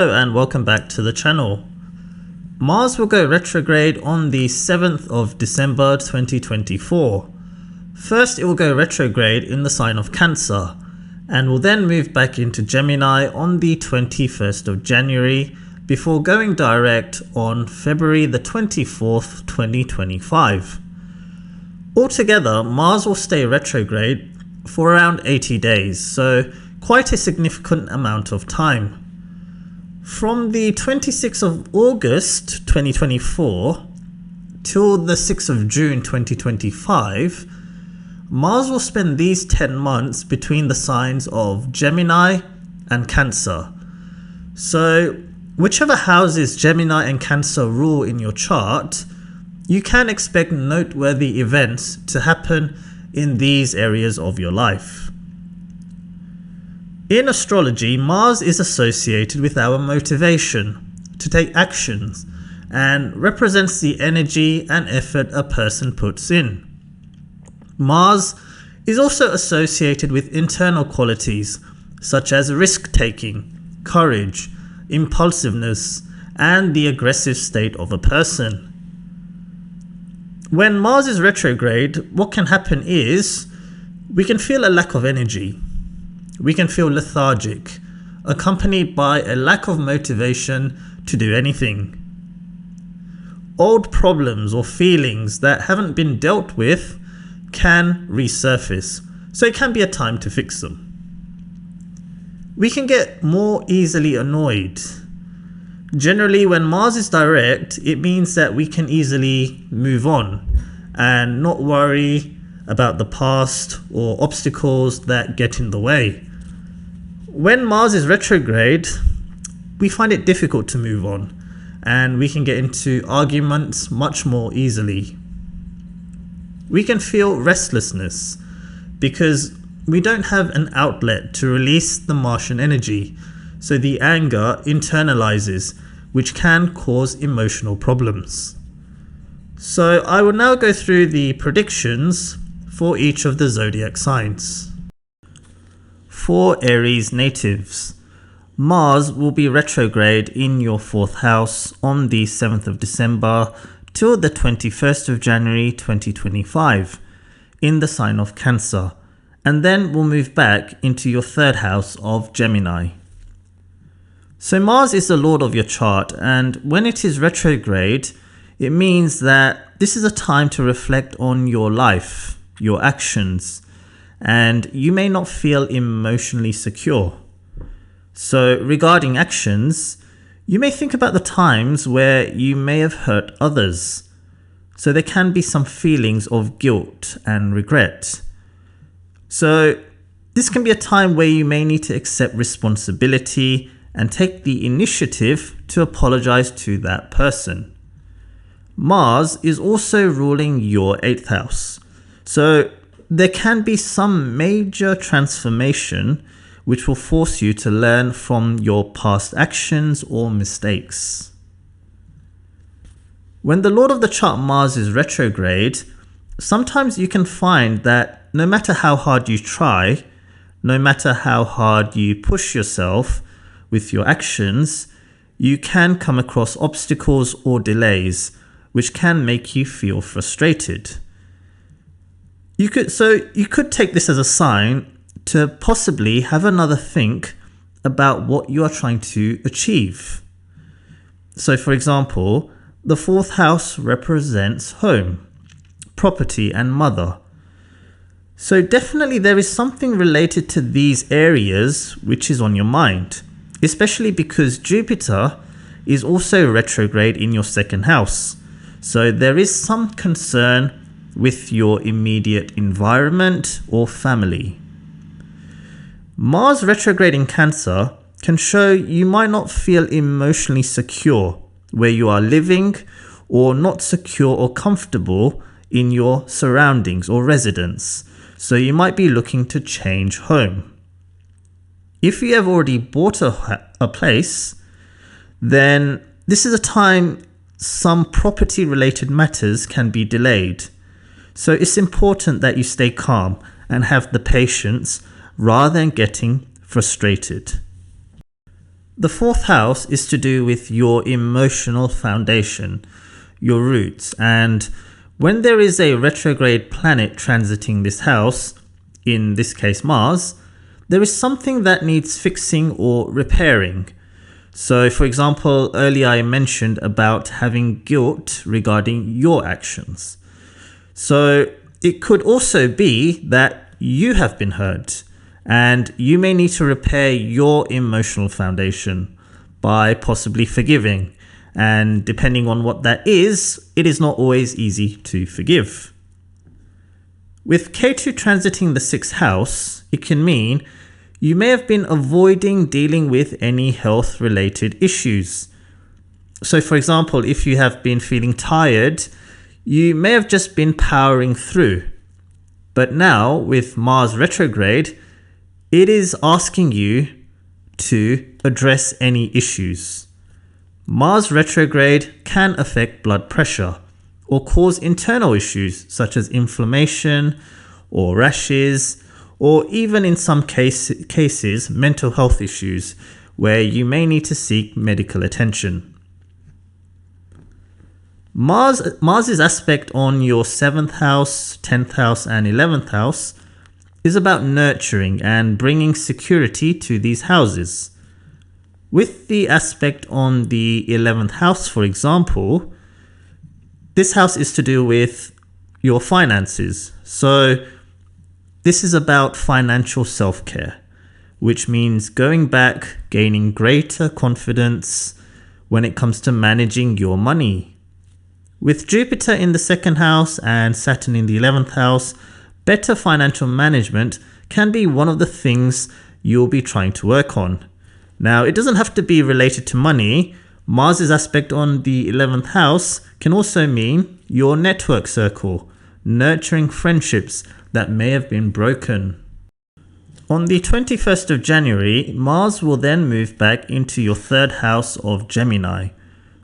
Hello and welcome back to the channel. Mars will go retrograde on the 7th of December 2024. First it will go retrograde in the sign of Cancer and will then move back into Gemini on the 21st of January before going direct on February the 24th, 2025. Altogether, Mars will stay retrograde for around 80 days, so quite a significant amount of time. From the 26th of August 2024 till the 6th of June 2025, Mars will spend these 10 months between the signs of Gemini and Cancer. So whichever houses Gemini and Cancer rule in your chart, you can expect noteworthy events to happen in these areas of your life. In astrology, Mars is associated with our motivation to take actions and represents the energy and effort a person puts in. Mars is also associated with internal qualities such as risk-taking, courage, impulsiveness, and the aggressive state of a person. When Mars is retrograde, what can happen is we can feel a lack of energy. We can feel lethargic, accompanied by a lack of motivation to do anything. Old problems or feelings that haven't been dealt with can resurface, so it can be a time to fix them. We can get more easily annoyed. Generally, when Mars is direct, it means that we can easily move on and not worry about the past or obstacles that get in the way. When Mars is retrograde, we find it difficult to move on and we can get into arguments much more easily. We can feel restlessness because we don't have an outlet to release the Martian energy, so the anger internalizes, which can cause emotional problems. So I will now go through the predictions for each of the zodiac signs. For Aries natives, Mars will be retrograde in your 4th house on the 7th of December till the 21st of January 2025 in the sign of Cancer, and then will move back into your 3rd house of Gemini. So Mars is the lord of your chart, and when it is retrograde, it means that this is a time to reflect on your life, your actions, and you may not feel emotionally secure. So regarding actions, you may think about the times where you may have hurt others. So there can be some feelings of guilt and regret. So this can be a time where you may need to accept responsibility and take the initiative to apologize to that person. Mars is also ruling your 8th house. So there can be some major transformation which will force you to learn from your past actions or mistakes. When the lord of the chart Mars is retrograde, sometimes you can find that no matter how hard you try, no matter how hard you push yourself with your actions, you can come across obstacles or delays which can make you feel frustrated. You could take this as a sign to possibly have another think about what you are trying to achieve. So for example, the 4th house represents home, property and mother. So definitely there is something related to these areas which is on your mind, especially because Jupiter is also retrograde in your 2nd house. So there is some concern with your immediate environment or family. Mars retrograde in Cancer can show you might not feel emotionally secure where you are living, or not secure or comfortable in your surroundings or residence. So you might be looking to change home. If you have already bought a place, then this is a time some property related matters can be delayed. So it's important that you stay calm and have the patience rather than getting frustrated. The fourth house is to do with your emotional foundation, your roots, and when there is a retrograde planet transiting this house, in this case Mars, there is something that needs fixing or repairing. So for example, earlier I mentioned about having guilt regarding your actions. So it could also be that you have been hurt and you may need to repair your emotional foundation by possibly forgiving. And depending on what that is, it is not always easy to forgive. With Ketu transiting the sixth house, it can mean you may have been avoiding dealing with any health related issues. So for example, if you have been feeling tired, you may have just been powering through. But now with Mars retrograde, it is asking you to address any issues. Mars retrograde can affect blood pressure or cause internal issues such as inflammation or rashes, or even in some cases mental health issues where you may need to seek medical attention. Mars's aspect on your 7th house, 10th house and 11th house is about nurturing and bringing security to these houses. With the aspect on the 11th house, for example, this house is to do with your finances. So this is about financial self-care, which means going back, gaining greater confidence when it comes to managing your money. With Jupiter in the 2nd house and Saturn in the 11th house, better financial management can be one of the things you'll be trying to work on. Now, it doesn't have to be related to money. Mars's aspect on the 11th house can also mean your network circle, nurturing friendships that may have been broken. On the 21st of January, Mars will then move back into your 3rd house of Gemini.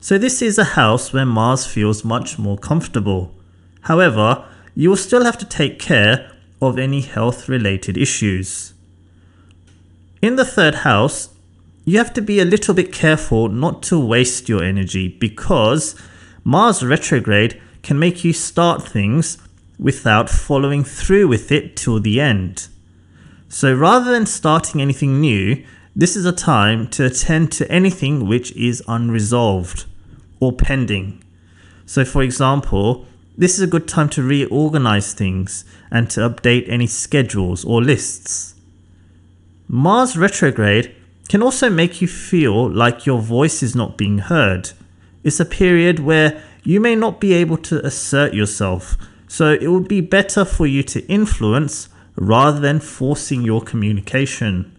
So this is a house where Mars feels much more comfortable. However, you will still have to take care of any health-related issues. In the 3rd house, you have to be a little bit careful not to waste your energy because Mars retrograde can make you start things without following through with it till the end. So rather than starting anything new, this is a time to attend to anything which is unresolved or pending. So for example, this is a good time to reorganize things and to update any schedules or lists. Mars retrograde can also make you feel like your voice is not being heard. It's a period where you may not be able to assert yourself, so it would be better for you to influence rather than forcing your communication.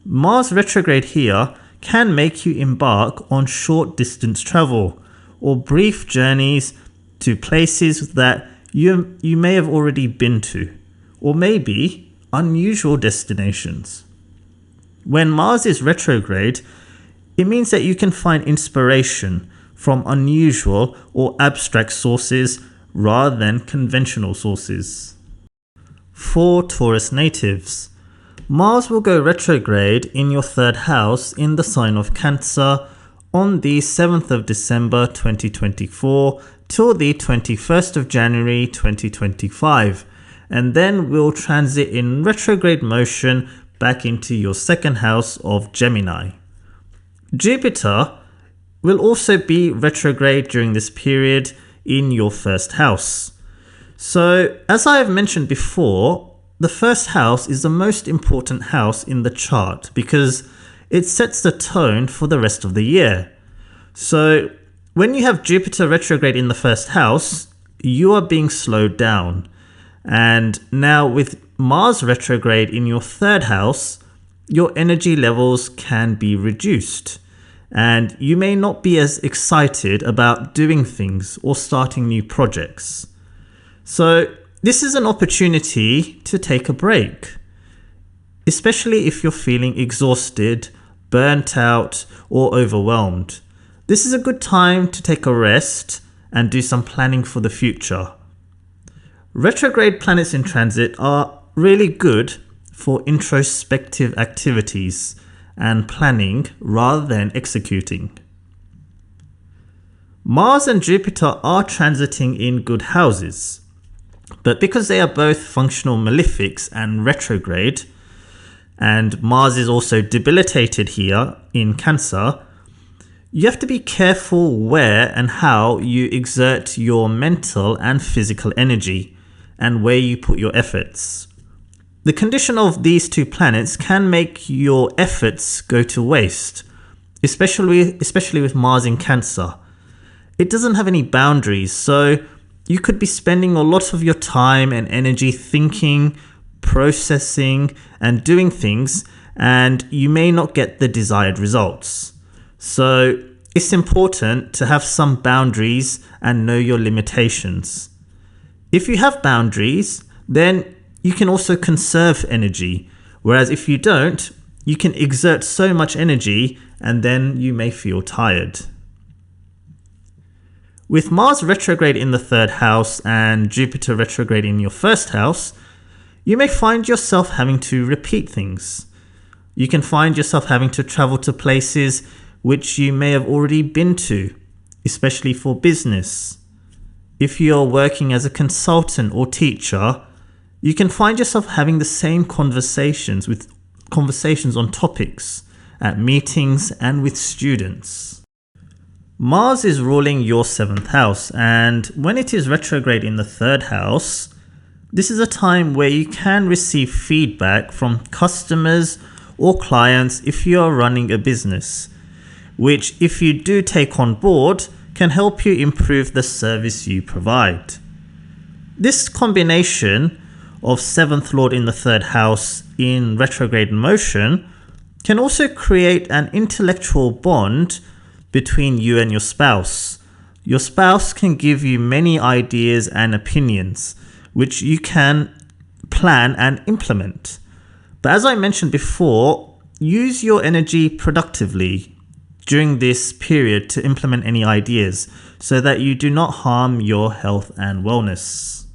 Mars retrograde here can make you embark on short distance travel or brief journeys to places that you may have already been to, or maybe unusual destinations. When Mars is retrograde, it means that you can find inspiration from unusual or abstract sources rather than conventional sources. For Taurus natives, Mars will go retrograde in your 3rd house in the sign of Cancer on the 7th of December 2024 till the 21st of January 2025, and then will transit in retrograde motion back into your 2nd house of Gemini. Jupiter will also be retrograde during this period in your 1st house. So, as I have mentioned before, the 1st house is the most important house in the chart because it sets the tone for the rest of the year. So, when you have Jupiter retrograde in the 1st house, you are being slowed down. And now with Mars retrograde in your 3rd house, your energy levels can be reduced. And you may not be as excited about doing things or starting new projects. So this is an opportunity to take a break, especially if you're feeling exhausted, burnt out, or overwhelmed. This is a good time to take a rest and do some planning for the future. Retrograde planets in transit are really good for introspective activities and planning rather than executing. Mars and Jupiter are transiting in good houses, but because they are both functional malefics and retrograde, and Mars is also debilitated here in Cancer, you have to be careful where and how you exert your mental and physical energy, and where you put your efforts. The condition of these two planets can make your efforts go to waste, especially with Mars in Cancer. It doesn't have any boundaries, so you could be spending a lot of your time and energy thinking, processing, and doing things, and you may not get the desired results. So it's important to have some boundaries and know your limitations. If you have boundaries, then you can also conserve energy, whereas if you don't, you can exert so much energy and then you may feel tired. With Mars retrograde in the 3rd house and Jupiter retrograde in your 1st house, you may find yourself having to repeat things. You can find yourself having to travel to places which you may have already been to, especially for business. If you're working as a consultant or teacher, you can find yourself having the same conversations on topics at meetings and with students. Mars is ruling your 7th house, and when it is retrograde in the 3rd house, this is a time where you can receive feedback from customers or clients if you are running a business, which if you do take on board can help you improve the service you provide. This combination of 7th Lord in the 3rd house in retrograde motion can also create an intellectual bond between you and your spouse. Your spouse can give you many ideas and opinions, which you can plan and implement. But as I mentioned before, use your energy productively during this period to implement any ideas so that you do not harm your health and wellness.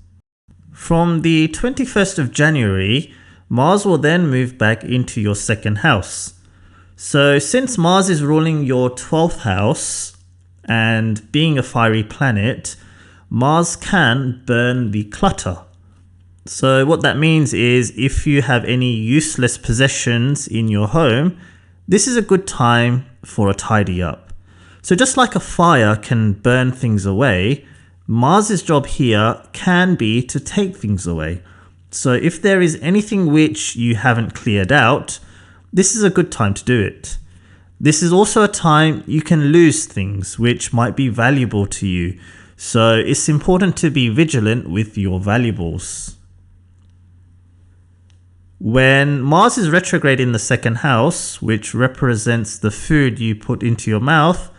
From the 21st of January, Mars will then move back into your 2nd house. So since Mars is ruling your 12th house and being a fiery planet, Mars can burn the clutter. So what that means is if you have any useless possessions in your home, this is a good time for a tidy up. So just like a fire can burn things away, Mars's job here can be to take things away. So if there is anything which you haven't cleared out, this is a good time to do it. This is also a time you can lose things which might be valuable to you. So it's important to be vigilant with your valuables. When Mars is retrograde in the 2nd house, which represents the food you put into your mouth,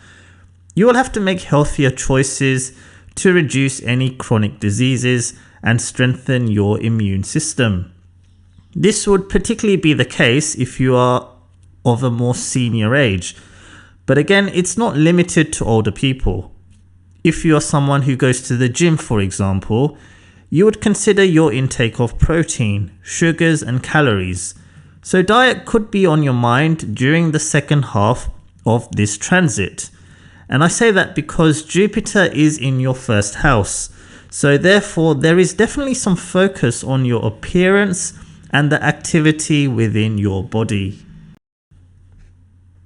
you will have to make healthier choices to reduce any chronic diseases and strengthen your immune system. This would particularly be the case if you are of a more senior age. But again, it's not limited to older people. If you are someone who goes to the gym, for example, you would consider your intake of protein, sugars and calories. So diet could be on your mind during the 2nd half of this transit. And I say that because Jupiter is in your 1st house. So therefore, there is definitely some focus on your appearance and the activity within your body.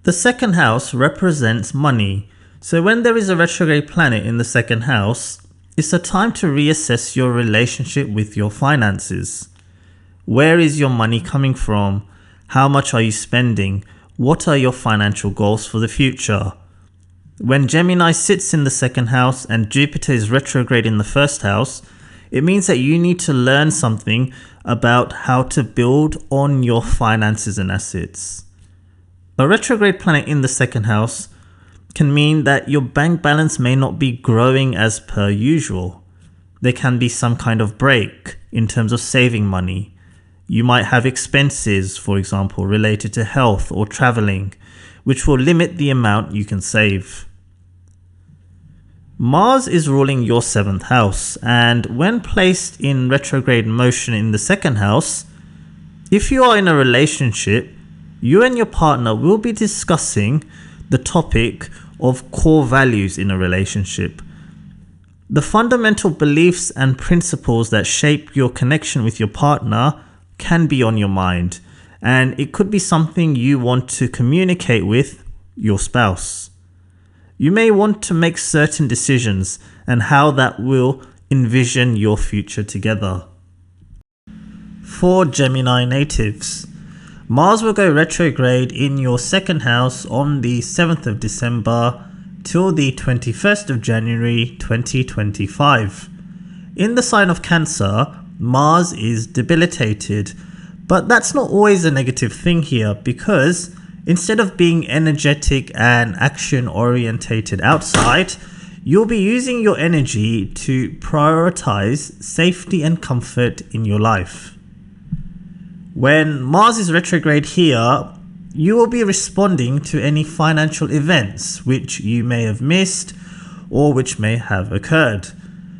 The 2nd house represents money. So when there is a retrograde planet in the 2nd house, it's a time to reassess your relationship with your finances. Where is your money coming from? How much are you spending? What are your financial goals for the future? When Gemini sits in the 2nd house and Jupiter is retrograde in the 1st house, it means that you need to learn something about how to build on your finances and assets. A retrograde planet in the 2nd house can mean that your bank balance may not be growing as per usual. There can be some kind of break in terms of saving money. You might have expenses, for example, related to health or traveling, which will limit the amount you can save. Mars is ruling your 7th house, and when placed in retrograde motion in the 2nd house, if you are in a relationship, you and your partner will be discussing the topic of core values in a relationship. The fundamental beliefs and principles that shape your connection with your partner can be on your mind, and it could be something you want to communicate with your spouse. You may want to make certain decisions and how that will envision your future together. For Gemini natives, Mars will go retrograde in your second house on the 7th of December till the 21st of January 2025. In the sign of Cancer, Mars is debilitated, but that's not always a negative thing here, because instead of being energetic and action orientated outside, you'll be using your energy to prioritize safety and comfort in your life. When Mars is retrograde here, you will be responding to any financial events which you may have missed or which may have occurred.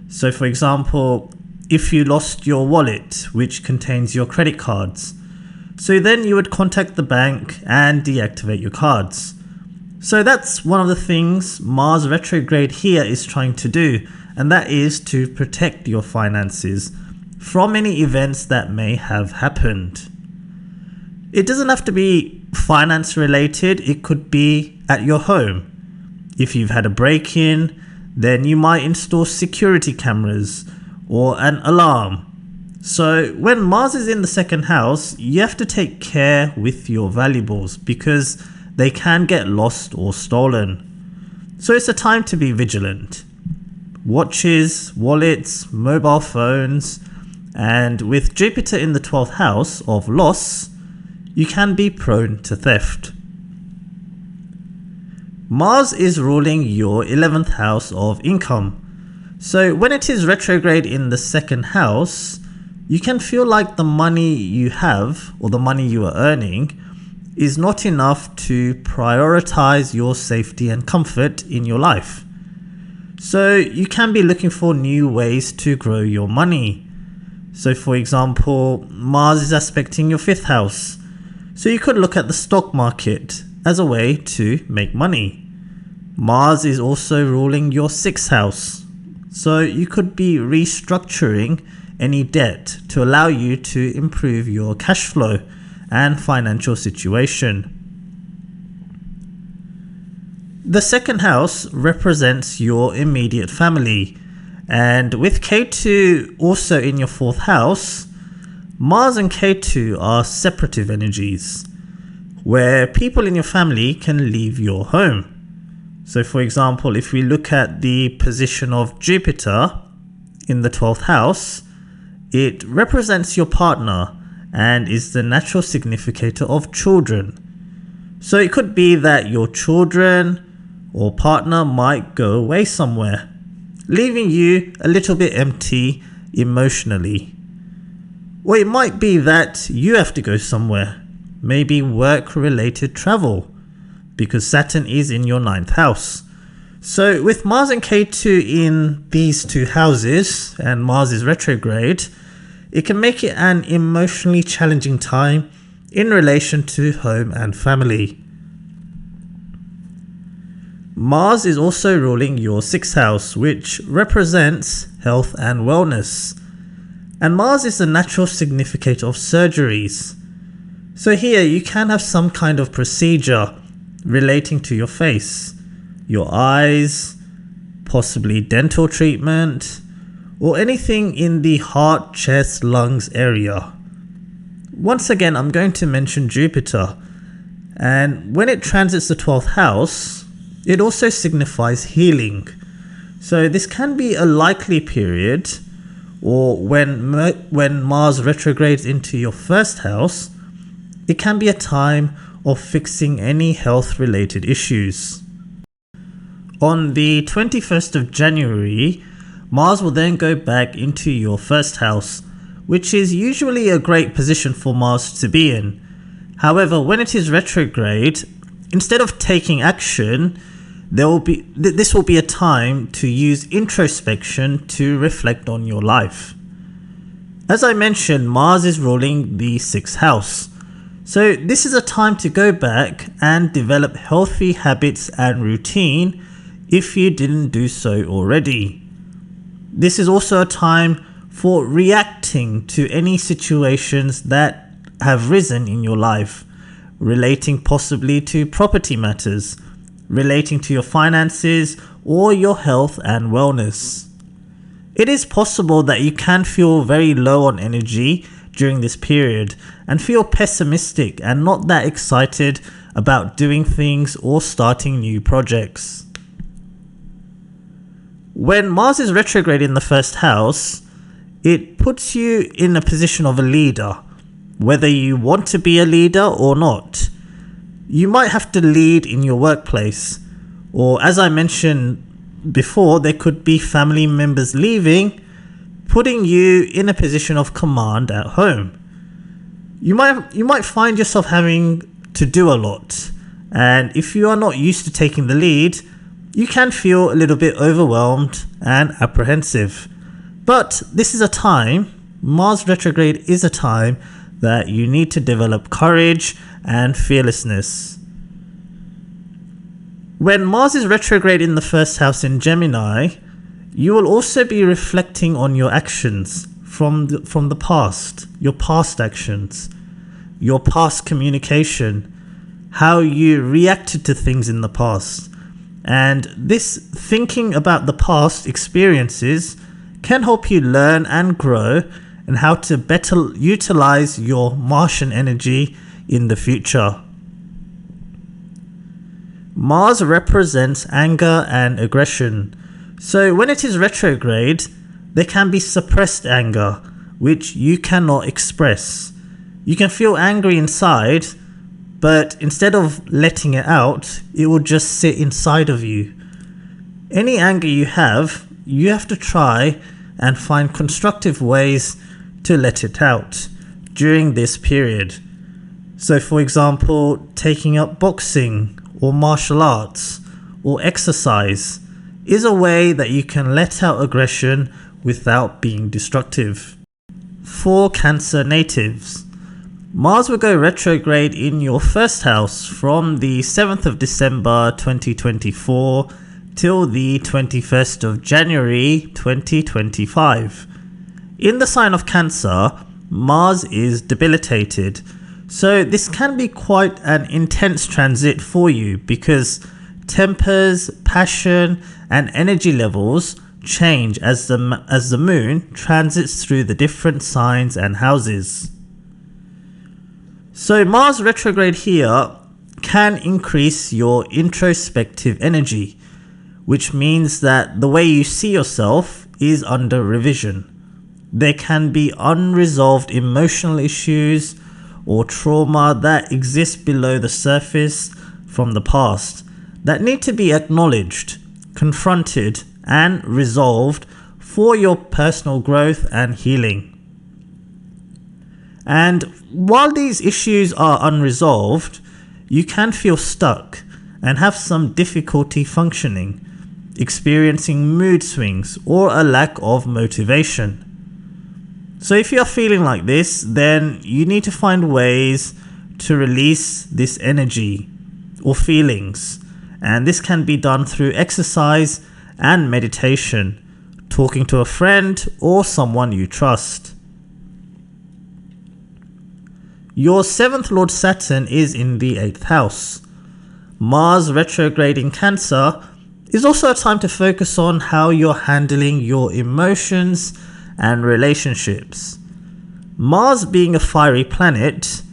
So for example, if you lost your wallet which contains your credit cards, so then you would contact the bank and deactivate your cards. So that's one of the things Mars retrograde here is trying to do, and that is to protect your finances from any events that may have happened. It doesn't have to be finance related, it could be at your home. If you've had a break-in, then you might install security cameras or an alarm. So when Mars is in the second house, you have to take care with your valuables because they can get lost or stolen. So it's a time to be vigilant. Watches, wallets, mobile phones, and with Jupiter in the 12th house of loss, you can be prone to theft. Mars is ruling your 11th house of income. So when it is retrograde in the second house, you can feel like the money you have or the money you are earning is not enough to prioritize your safety and comfort in your life. So you can be looking for new ways to grow your money. So for example, Mars is aspecting your 5th house. So you could look at the stock market as a way to make money. Mars is also ruling your 6th house. So you could be restructuring any debt to allow you to improve your cash flow and financial situation. The second house represents your immediate family, and with K2 also in your 4th house, Mars and K2 are separative energies, where people in your family can leave your home. So for example, if we look at the position of Jupiter in the 12th house, it represents your partner and is the natural significator of children. So it could be that your children or partner might go away somewhere, leaving you a little bit empty emotionally. Or it might be that you have to go somewhere, maybe work-related travel, because Saturn is in your 9th house. So with Mars and K2 in these two houses, and Mars is retrograde, it can make it an emotionally challenging time in relation to home and family. Mars is also ruling your 6th house, which represents health and wellness. And Mars is the natural significator of surgeries. So here you can have some kind of procedure relating to your face, your eyes, possibly dental treatment, or anything in the heart, chest, lungs area. Once again, I'm going to mention Jupiter, and when it transits the 12th house, it also signifies healing. So this can be a likely period, or when Mars retrogrades into your 1st house, it can be a time of fixing any health related issues. On the 21st of January, Mars will then go back into your 1st house, which is usually a great position for Mars to be in. However, when it is retrograde, instead of taking action, this will be a time to use introspection to reflect on your life. As I mentioned, Mars is ruling the 6th house. So this is a time to go back and develop healthy habits and routine if you didn't do so already. This is also a time for reacting to any situations that have risen in your life, relating possibly to property matters, relating to your finances or your health and wellness. It is possible that you can feel very low on energy during this period and feel pessimistic and not that excited about doing things or starting new projects. When Mars is retrograde in the first house, it puts you in a position of a leader, whether you want to be a leader or not. You might have to lead in your workplace, or as I mentioned before, there could be family members leaving, putting you in a position of command at home. You might find yourself having to do a lot, and if you are not used to taking the lead, you can feel a little bit overwhelmed and apprehensive. But this is a time, Mars retrograde is a time that you need to develop courage and fearlessness. When Mars is retrograde in the first house in Gemini, you will also be reflecting on your actions from the past, your past actions, your past communication, how you reacted to things in the past. And this thinking about the past experiences can help you learn and grow and how to better utilize your Martian energy in the future. Mars represents anger and aggression. So when it is retrograde, there can be suppressed anger, which you cannot express. You can feel angry inside, but instead of letting it out, it will just sit inside of you. Any anger you have to try and find constructive ways to let it out during this period. So for example, taking up boxing or martial arts or exercise is a way that you can let out aggression without being destructive. For Cancer natives, Mars will go retrograde in your first house from the 7th of December 2024 till the 21st of January 2025. In the sign of Cancer, Mars is debilitated, so this can be quite an intense transit for you because tempers, passion and energy levels change as the moon transits through the different signs and houses. So Mars retrograde here can increase your introspective energy, which means that the way you see yourself is under revision. There can be unresolved emotional issues or trauma that exist below the surface from the past that need to be acknowledged, confronted and resolved for your personal growth and healing. And while these issues are unresolved, you can feel stuck and have some difficulty functioning, experiencing mood swings or a lack of motivation. So if you're feeling like this, then you need to find ways to release this energy or feelings. And this can be done through exercise and meditation, talking to a friend or someone you trust. Your 7th Lord Saturn is in the 8th house. Mars retrograde in Cancer is also a time to focus on how you're handling your emotions and relationships. Mars being a fiery planet,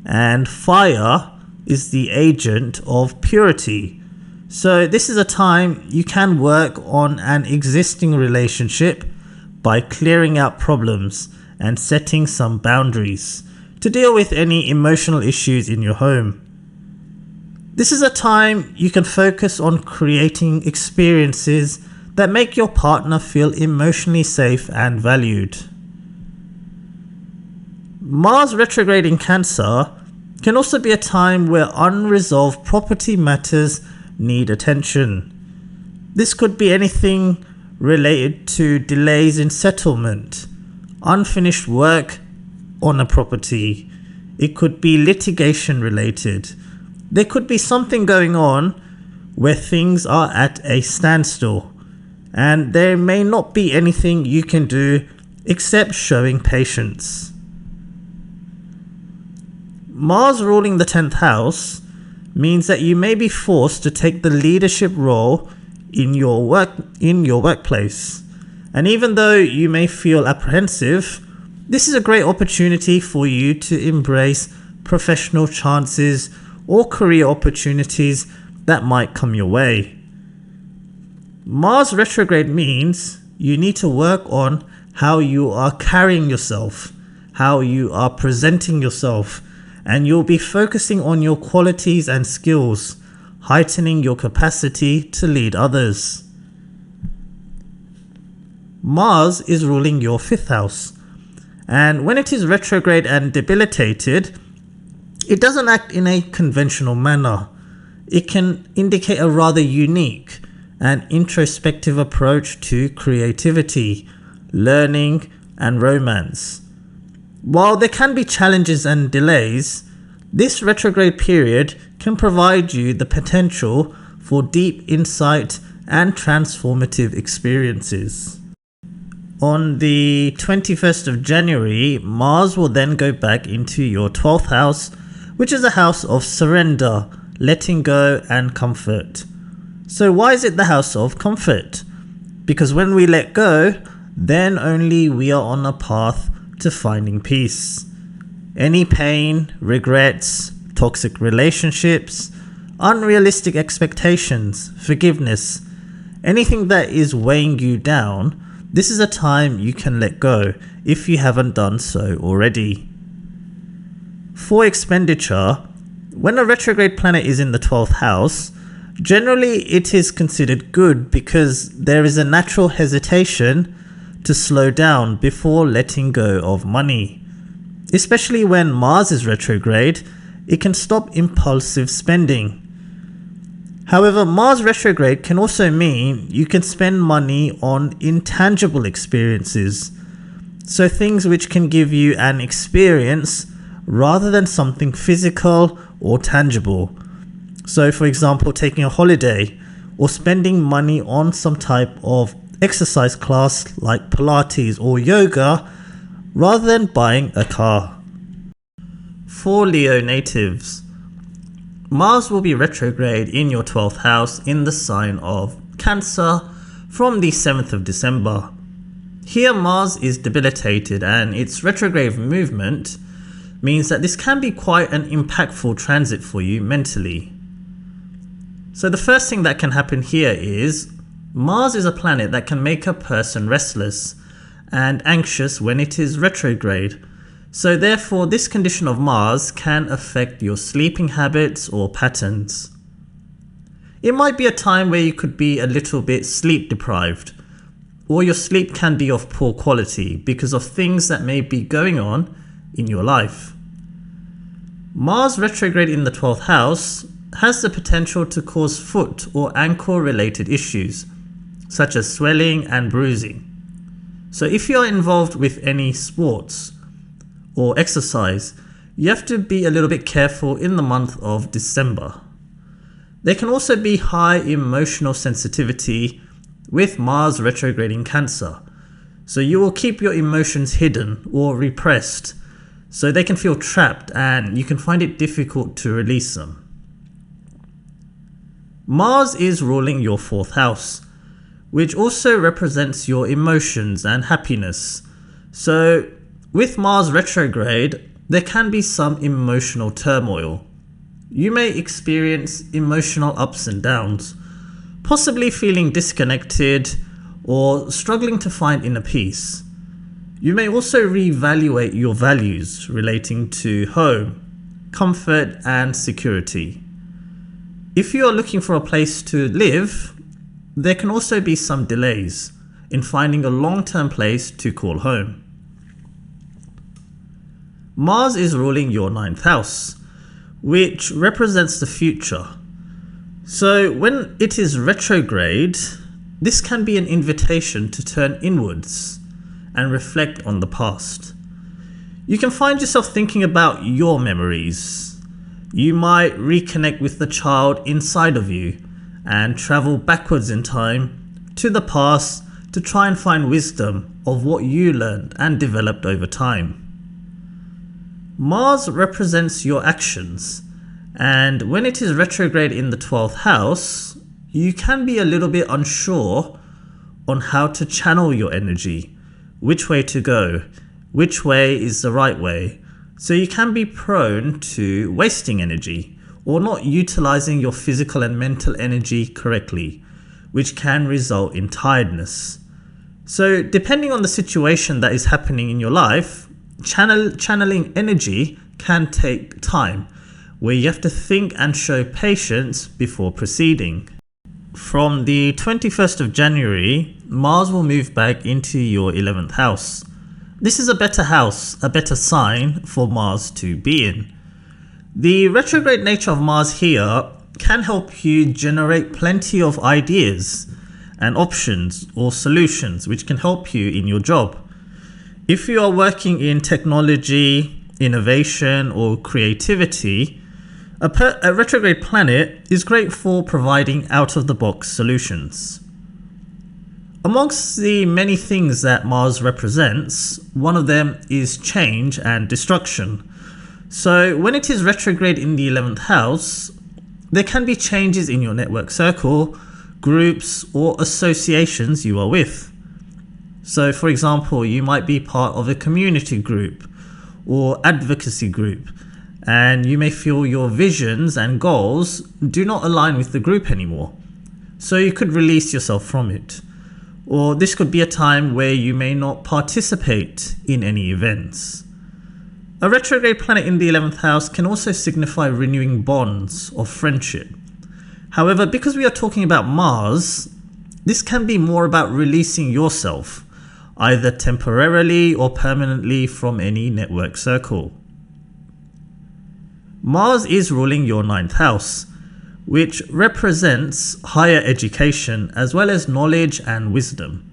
and fire is the agent of purity. So this is a time you can work on an existing relationship by clearing out problems and setting some boundaries to deal with any emotional issues in your home. This is a time you can focus on creating experiences that make your partner feel emotionally safe and valued. Mars retrograde in Cancer can also be a time where unresolved property matters need attention. This could be anything related to delays in settlement, unfinished work on a property, It could be litigation related. There could be something going on where things are at a standstill, and there may not be anything you can do except showing patience. Mars ruling the 10th house means that you may be forced to take the leadership role in your workplace. And even though you may feel apprehensive, this is a great opportunity for you to embrace professional chances or career opportunities that might come your way. Mars retrograde means you need to work on how you are carrying yourself, how you are presenting yourself, and you'll be focusing on your qualities and skills, heightening your capacity to lead others. Mars is ruling your 5th house, and when it is retrograde and debilitated, it doesn't act in a conventional manner. It can indicate a rather unique and introspective approach to creativity, learning, and romance. While there can be challenges and delays, this retrograde period can provide you the potential for deep insight and transformative experiences. On the 21st of January, Mars will then go back into your 12th house, which is a house of surrender, letting go, and comfort. So why is it the house of comfort? Because when we let go, then only we are on a path to finding peace. Any pain, regrets, toxic relationships, unrealistic expectations, forgiveness, anything that is weighing you down, this is a time you can let go if you haven't done so already. For expenditure, when a retrograde planet is in the 12th house, generally it is considered good because there is a natural hesitation to slow down before letting go of money. Especially when Mars is retrograde, it can stop impulsive spending. However, Mars retrograde can also mean you can spend money on intangible experiences, so things which can give you an experience rather than something physical or tangible. So for example, taking a holiday or spending money on some type of exercise class like Pilates or yoga rather than buying a car. For Leo natives, Mars will be retrograde in your 12th house in the sign of Cancer from the 7th of December. Here Mars is debilitated, and its retrograde movement means that this can be quite an impactful transit for you mentally. So the first thing that can happen here is Mars is a planet that can make a person restless and anxious when it is retrograde. So therefore, this condition of Mars can affect your sleeping habits or patterns. It might be a time where you could be a little bit sleep deprived, or your sleep can be of poor quality because of things that may be going on in your life. Mars retrograde in the 12th house has the potential to cause foot or ankle related issues, such as swelling and bruising. So if you are involved with any sports or exercise, you have to be a little bit careful in the month of December. There can also be high emotional sensitivity with Mars retrograde in Cancer. So you will keep your emotions hidden or repressed, so they can feel trapped and you can find it difficult to release them. Mars is ruling your 4th house, which also represents your emotions and happiness. So with Mars retrograde, there can be some emotional turmoil. You may experience emotional ups and downs, possibly feeling disconnected or struggling to find inner peace. You may also reevaluate your values relating to home, comfort, and security. If you are looking for a place to live, there can also be some delays in finding a long-term place to call home. Mars is ruling your 9th house, which represents the future. So when it is retrograde, this can be an invitation to turn inwards and reflect on the past. You can find yourself thinking about your memories. You might reconnect with the child inside of you and travel backwards in time to the past to try and find wisdom of what you learned and developed over time. Mars represents your actions, and when it is retrograde in the 12th house, you can be a little bit unsure on how to channel your energy, which way to go, which way is the right way. So you can be prone to wasting energy or not utilizing your physical and mental energy correctly, which can result in tiredness. So depending on the situation that is happening in your life, channeling energy can take time, where you have to think and show patience before proceeding. From the 21st of January, Mars will move back into your 11th house. This is a better house, a better sign for Mars to be in. The retrograde nature of Mars here can help you generate plenty of ideas and options or solutions which can help you in your job. If you are working in technology, innovation or creativity, a retrograde planet is great for providing out-of-the-box solutions. Amongst the many things that Mars represents, one of them is change and destruction. So when it is retrograde in the 11th house, there can be changes in your network circle, groups or associations you are with. So for example, you might be part of a community group or advocacy group, and you may feel your visions and goals do not align with the group anymore. So you could release yourself from it. Or this could be a time where you may not participate in any events. A retrograde planet in the 11th house can also signify renewing bonds of friendship. However, because we are talking about Mars, this can be more about releasing yourself, either temporarily or permanently from any network circle. Mars is ruling your 9th house, which represents higher education as well as knowledge and wisdom.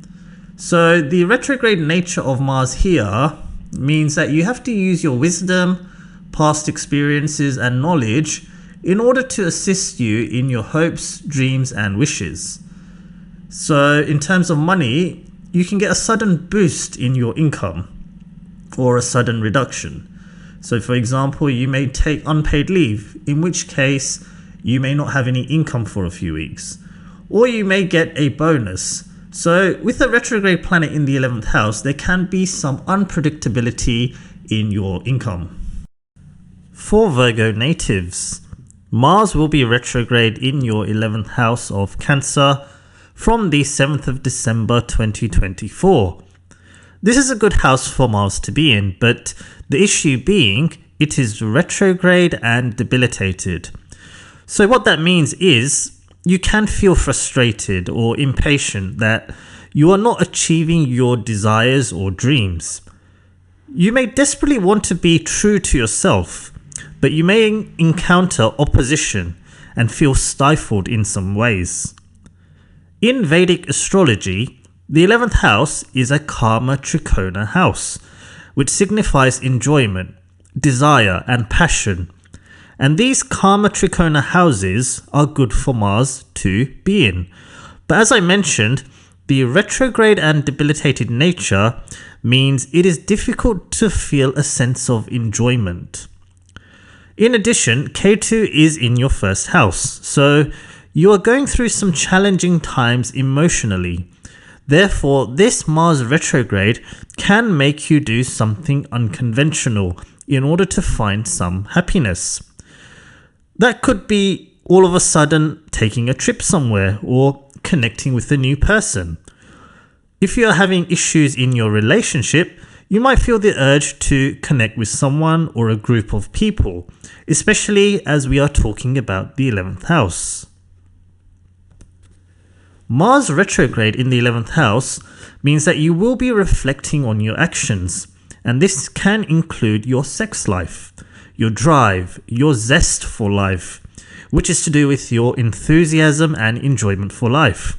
So the retrograde nature of Mars here means that you have to use your wisdom, past experiences and knowledge in order to assist you in your hopes, dreams and wishes. So in terms of money, you can get a sudden boost in your income or a sudden reduction. So for example, you may take unpaid leave, in which case you may not have any income for a few weeks, or you may get a bonus. So with a retrograde planet in the 11th house, there can be some unpredictability in your income. For Virgo natives, Mars will be retrograde in your 11th house of Cancer from the 7th of December 2024. This is a good house for Mars to be in, but the issue being it is retrograde and debilitated. So what that means is you can feel frustrated or impatient that you are not achieving your desires or dreams. You may desperately want to be true to yourself, but you may encounter opposition and feel stifled in some ways. In Vedic astrology, the 11th house is a Karma Trikona house, which signifies enjoyment, desire and passion. And these Karma Trikona houses are good for Mars to be in. But as I mentioned, the retrograde and debilitated nature means it is difficult to feel a sense of enjoyment. In addition, Ketu is in your first house, so you are going through some challenging times emotionally. Therefore, this Mars retrograde can make you do something unconventional in order to find some happiness. That could be all of a sudden taking a trip somewhere or connecting with a new person. If you are having issues in your relationship, you might feel the urge to connect with someone or a group of people, especially as we are talking about the 11th house. Mars retrograde in the 11th house means that you will be reflecting on your actions, and this can include your sex life, your drive, your zest for life, which is to do with your enthusiasm and enjoyment for life.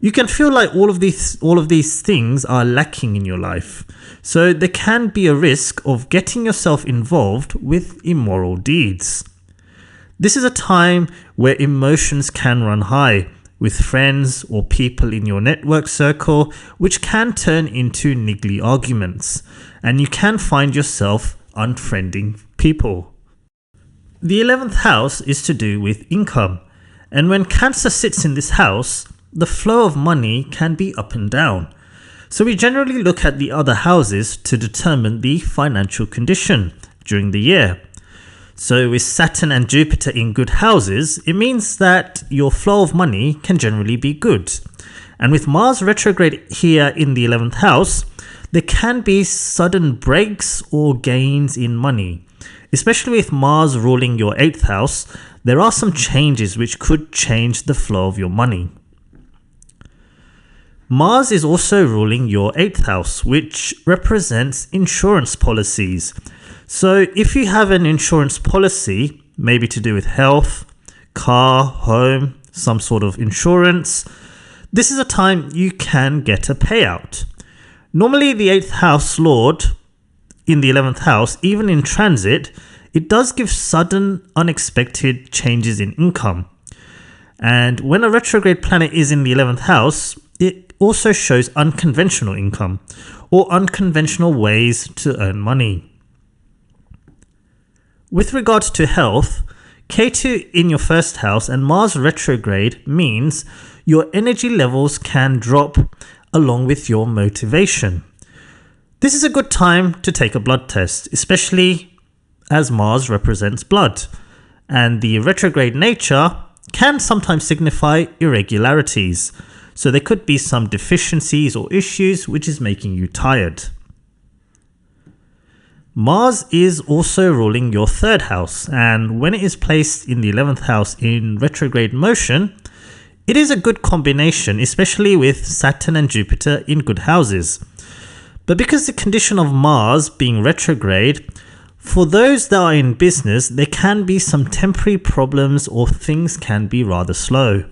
You can feel like all of these things are lacking in your life. So there can be a risk of getting yourself involved with immoral deeds. This is a time where emotions can run high with friends or people in your network circle, which can turn into niggly arguments, and you can find yourself unfriending people. The 11th house is to do with income, and when Cancer sits in this house, the flow of money can be up and down. So we generally look at the other houses to determine the financial condition during the year. So with Saturn and Jupiter in good houses, it means that your flow of money can generally be good. And with Mars retrograde here in the 11th house, there can be sudden breaks or gains in money. Especially with Mars ruling your 8th house, there are some changes which could change the flow of your money. Mars is also ruling your 8th house, which represents insurance policies. So if you have an insurance policy, maybe to do with health, car, home, some sort of insurance, this is a time you can get a payout. Normally the 8th house lord in the 11th house, even in transit, it does give sudden unexpected changes in income. And when a retrograde planet is in the 11th house, it also shows unconventional income or unconventional ways to earn money. With regards to health, Ketu in your 1st house and Mars retrograde means your energy levels can drop along with your motivation. This is a good time to take a blood test, especially as Mars represents blood, and the retrograde nature can sometimes signify irregularities. So there could be some deficiencies or issues which is making you tired. Mars is also ruling your 3rd house, and when it is placed in the 11th house in retrograde motion, it is a good combination, especially with Saturn and Jupiter in good houses. But because the condition of Mars being retrograde, for those that are in business, there can be some temporary problems or things can be rather slow.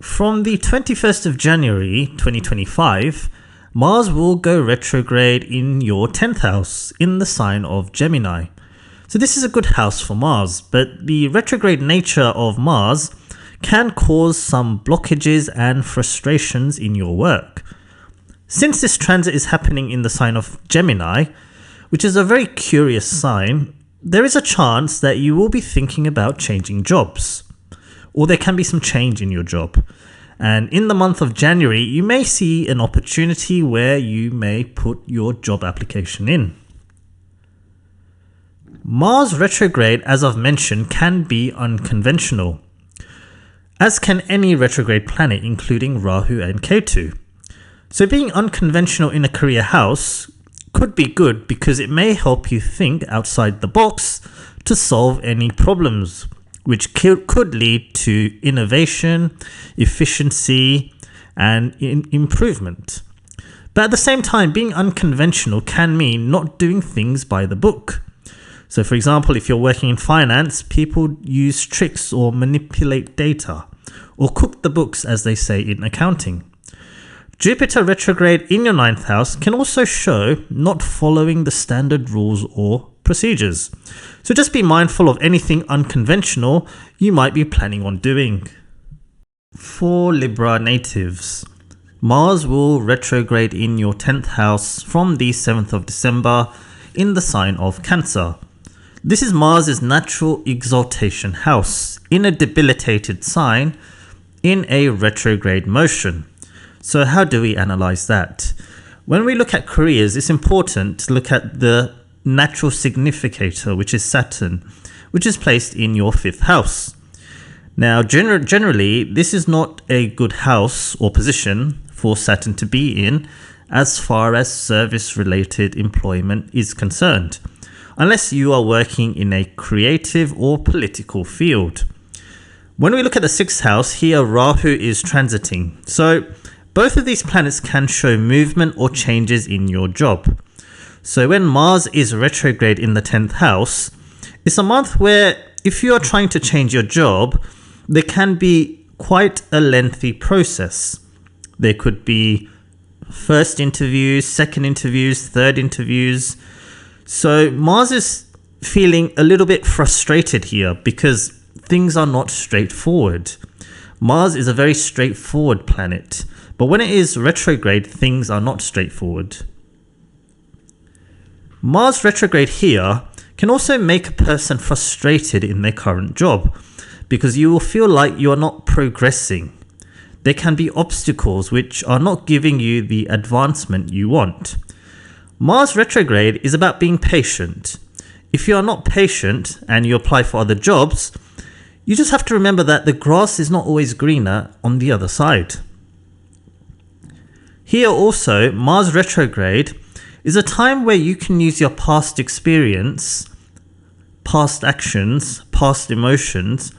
From the 21st of January 2025, Mars will go retrograde in your 10th house in the sign of Gemini. So this is a good house for Mars, but the retrograde nature of Mars can cause some blockages and frustrations in your work. Since this transit is happening in the sign of Gemini, which is a very curious sign, there is a chance that you will be thinking about changing jobs, or there can be some change in your job. And in the month of January, you may see an opportunity where you may put your job application in. Mars retrograde, as I've mentioned, can be unconventional, as can any retrograde planet, including Rahu and Ketu. So being unconventional in a career house could be good because it may help you think outside the box to solve any problems, which could lead to innovation, efficiency, and improvement. But at the same time, being unconventional can mean not doing things by the book. So for example, if you're working in finance, people use tricks or manipulate data, or cook the books as they say in accounting. Jupiter retrograde in your 9th house can also show not following the standard rules or procedures. So just be mindful of anything unconventional you might be planning on doing. For Libra natives, Mars will retrograde in your 10th house from the 7th of December in the sign of Cancer. This is Mars's natural exaltation house in a debilitated sign in a retrograde motion. So how do we analyze that? When we look at careers, it's important to look at the natural significator, which is Saturn, which is placed in your 5th house. Now, generally, this is not a good house or position for Saturn to be in as far as service-related employment is concerned, unless you are working in a creative or political field. When we look at the 6th house, here Rahu is transiting. So both of these planets can show movement or changes in your job. So when Mars is retrograde in the 10th house, it's a month where if you are trying to change your job, there can be quite a lengthy process. There could be first interviews, second interviews, third interviews. So Mars is feeling a little bit frustrated here because things are not straightforward. Mars is a very straightforward planet, but when it is retrograde, things are not straightforward. Mars retrograde here can also make a person frustrated in their current job because you will feel like you are not progressing. There can be obstacles which are not giving you the advancement you want. Mars retrograde is about being patient. If you are not patient and you apply for other jobs, you just have to remember that the grass is not always greener on the other side. Here also, Mars retrograde is a time where you can use your past experience, past actions, past emotions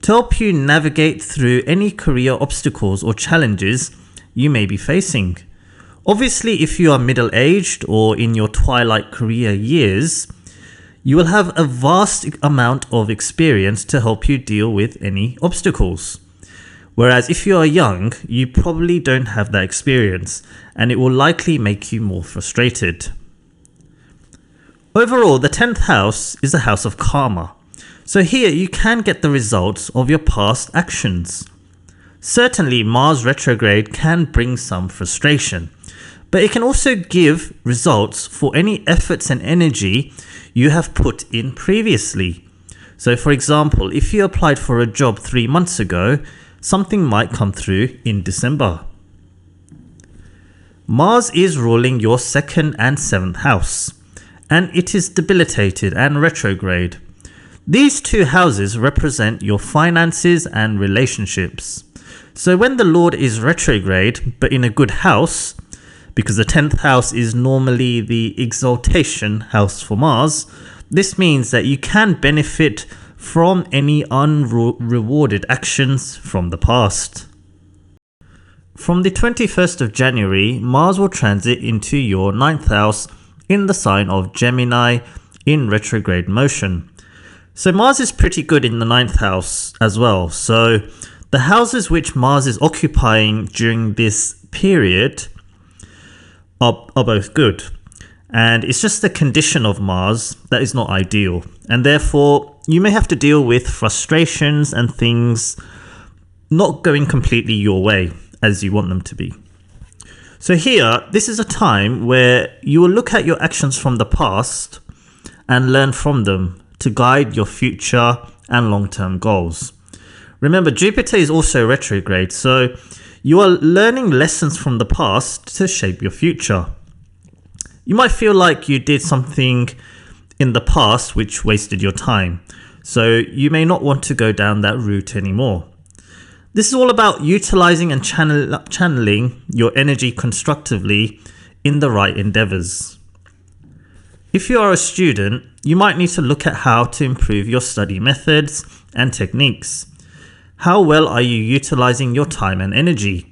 to help you navigate through any career obstacles or challenges you may be facing. Obviously, if you are middle-aged or in your twilight career years, you will have a vast amount of experience to help you deal with any obstacles. Whereas if you are young, you probably don't have that experience, and it will likely make you more frustrated. Overall, the 10th house is a house of karma. So here you can get the results of your past actions. Certainly, Mars retrograde can bring some frustration, but it can also give results for any efforts and energy you have put in previously. So for example, if you applied for a job 3 months ago, something might come through in December. Mars is ruling your 2nd and 7th house, and it is debilitated and retrograde. These two houses represent your finances and relationships. So when the Lord is retrograde, but in a good house, because the 10th house is normally the exaltation house for Mars, this means that you can benefit from any unrewarded actions from the past. From the 21st of January, Mars will transit into your 9th house in the sign of Gemini in retrograde motion. So Mars is pretty good in the 9th house as well. So the houses which Mars is occupying during this period are both good. And it's just the condition of Mars that is not ideal. And therefore, you may have to deal with frustrations and things not going completely your way as you want them to be. So here, this is a time where you will look at your actions from the past and learn from them to guide your future and long-term goals. Remember, Jupiter is also retrograde, so you are learning lessons from the past to shape your future. You might feel like you did something in the past which wasted your time, so you may not want to go down that route anymore. This is all about utilizing and channeling your energy constructively in the right endeavors. If you are a student, you might need to look at how to improve your study methods and techniques. How well are you utilizing your time and energy?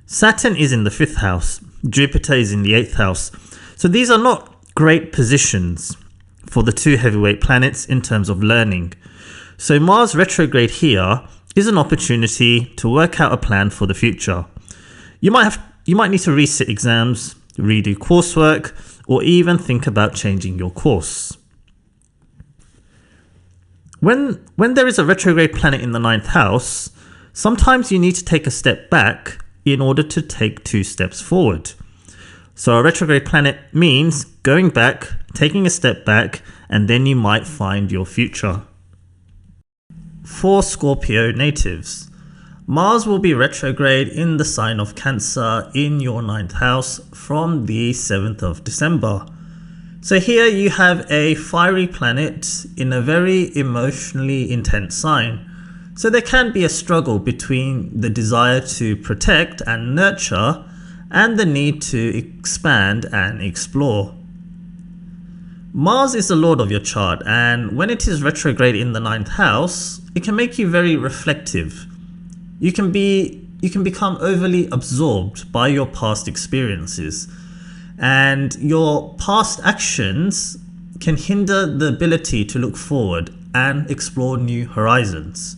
Saturn is in the 5th house, Jupiter is in the 8th house. So these are not great positions for the two heavyweight planets in terms of learning. So Mars retrograde here is an opportunity to work out a plan for the future. You might need to resit exams, redo coursework, or even think about changing your course. When there is a retrograde planet in the 9th house, sometimes you need to take a step back in order to take 2 steps forward. So a retrograde planet means going back, taking a step back, and then you might find your future. For Scorpio natives, Mars will be retrograde in the sign of Cancer in your 9th house from the 7th of December. So here you have a fiery planet in a very emotionally intense sign. So there can be a struggle between the desire to protect and nurture and the need to expand and explore. Mars is the lord of your chart, and when it is retrograde in the 9th house, it can make you very reflective. You can become overly absorbed by your past experiences, and your past actions can hinder the ability to look forward and explore new horizons.